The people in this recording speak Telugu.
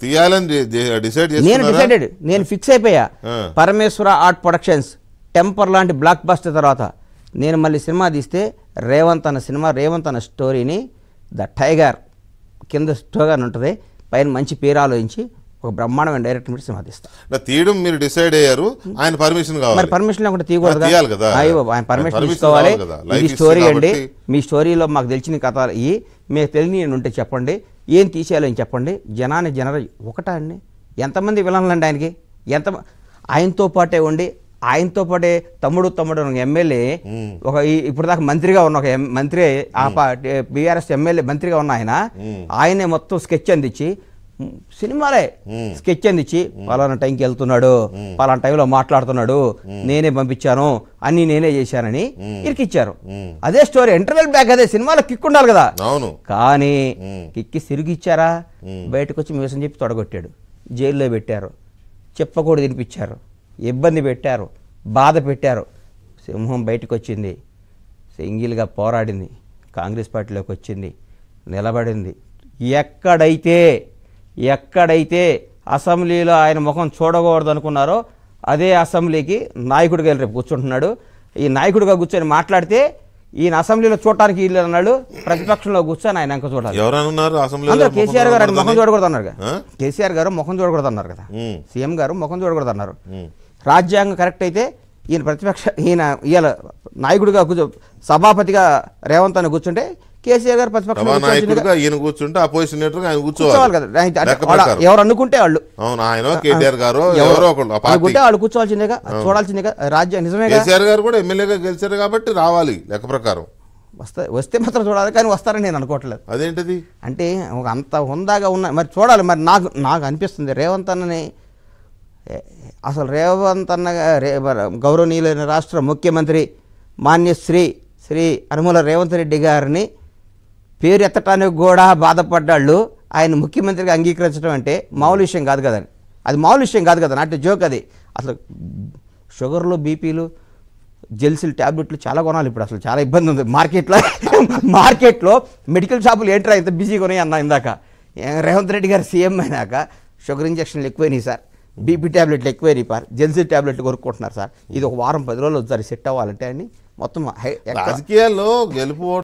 తీయాలని డిసైడ్ నేను డిసైడెడ్, నేను ఫిక్స్ అయిపోయా. పరమేశ్వర ఆర్ట్ ప్రొడక్షన్స్ టెంపర్ లాంటి బ్లాక్ బస్టర్ తర్వాత నేను మళ్ళీ సినిమా తీస్తే రేవంత్ అన్న సినిమా, రేవంత్ అన్న స్టోరీని ద టైగర్ కింద స్టోరీ ఉంటుంది, పైన మంచి పేరు ఆలోచించి ఒక బ్రహ్మాండమైన డైరెక్టర్ మీద సినిమా తీస్తా. తీయడం మీరు డిసైడ్ అయ్యారు, ఆయన పర్మిషన్ కావాలి. మరి పర్మిషన్ లేకుండా తీయకూడదు కదా, ఆయన పర్మిషన్ తీసుకోవాలి. ఇది స్టోరీ అండి, మీ స్టోరీలో మాకు తెలిసిన కథలు ఇవి, మీకు తెలియని ఉంటే చెప్పండి, ఏం తీసేయాలని చెప్పండి. జనాన్ని ఒకటా అండి, ఎంతమంది విలన్లు అండి ఆయనకి, ఆయనతో పాటే ఉండి ఆయనతో పాటే తమ్ముడు ఎమ్మెల్యే ఒక ఇప్పుడు దాకా మంత్రిగా ఉన్న ఒక మంత్రి, బీఆర్ఎస్ ఎమ్మెల్యే మంత్రిగా ఉన్న ఆయనే మొత్తం స్కెచ్ అందించి సినిమాలే స్కెచ్ అందించి పలానా టైంకి వెళ్తున్నాడు, పలానా టైంలో మాట్లాడుతున్నాడు, నేనే పంపించాను, అన్ని నేనే చేశానని ఇరికిచ్చారు. అదే స్టోరీ ఇంటర్వెల్ బ్యాక్, అదే సినిమాలో కిక్ ఉండాలి కదా. కానీ కిక్కి సిరిగిచ్చారా, బయటకు వచ్చి మీసం చెప్పి తొడగొట్టాడు, జైల్లో పెట్టారు, చెప్పకూడదు తినిపించారు, ఇబ్బంది పెట్టారు, బాధ పెట్టారు. సింహం బయటకు వచ్చింది, సింగిల్గా పోరాడింది, కాంగ్రెస్ పార్టీలోకి వచ్చింది, నిలబడింది. ఎక్కడైతే అసెంబ్లీలో ఆయన ముఖం చూడకూడదు అనుకున్నారో అదే అసెంబ్లీకి నాయకుడిగా వెళ్ళి రేపు కూర్చుంటున్నాడు. ఈ నాయకుడిగా కూర్చొని మాట్లాడితే ఈయన అసెంబ్లీలో చూడటానికి వీళ్ళు అన్నాడు, ప్రతిపక్షంలో కూర్చొని ఆయన అంక చూడాలి. కేసీఆర్ గారు ఆయన ముఖం చూడకూడదు అన్నారు, కేసీఆర్ గారు ముఖం చూడకూడదు అన్నారు కదా, సీఎం గారు ముఖం చూడకూడదు అన్నారు. రాజ్యాంగం కరెక్ట్ అయితే ఈయన ఇవాళ నాయకుడిగా సభాపతిగా రేవంత్ అని కూర్చుంటే కేసీఆర్ గారు ప్రతిపక్షంలో కూర్చోవాలి కదా. ఎవరు అనుకుంటే వాళ్ళు అనుకుంటే వాళ్ళు కూర్చోవాల్సిందేగా, చూడాల్సిందేగా. రాజ్యం నిజమే. కేసీఆర్ గారు కూడా ఎమ్మెల్యేగా గెలిచారు కాబట్టి రావాలి లెక్క ప్రకారం. వస్తే మాత్రం చూడాలి, కానీ వస్తారని నేను అనుకోవట్లేదు. అదేంటిది అంటే ఒక అంత హుందాగా ఉన్న మరి చూడాలి. మరి నాకు అనిపిస్తుంది రేవంత్ అన్నని, అసలు రేవంత్ అన్న గౌరవనీయులైన రాష్ట్ర ముఖ్యమంత్రి మాన్యశ్రీ శ్రీ అనుమల రేవంత్ రెడ్డి గారిని పేరు ఎత్తటానికి కూడా బాధపడ్డాళ్ళు. ఆయన ముఖ్యమంత్రిగా అంగీకరించడం అంటే మామూలు విషయం కాదు కదని, అది మామూలు విషయం కాదు కదా, నాటి జోక్ అది. అసలు షుగర్లు, బీపీలు, జెల్సిల్ ట్యాబ్లెట్లు చాలా కొనాలి ఇప్పుడు, అసలు చాలా ఇబ్బంది ఉంది మార్కెట్లో మెడికల్ షాపులు ఏంట్రా ఇంత బిజీగా ఉన్నాయి అన్న. ఇందాక రేవంత్ రెడ్డి గారు సీఎం అయినాక షుగర్ ఇంజక్షన్లు ఎక్కువైనాయి సార్, బీపీ ట్యాబ్లెట్లు ఎక్కువైనాయి సార్, జెల్సిల్ ట్యాబ్లెట్లు కొనుక్కుంటున్నారు సార్. ఇది ఒక వారం 10 రోజులు ఒకసారి సెట్ అవ్వాలంటే అని మొత్తం రాజకీయాల్లో గెలుపు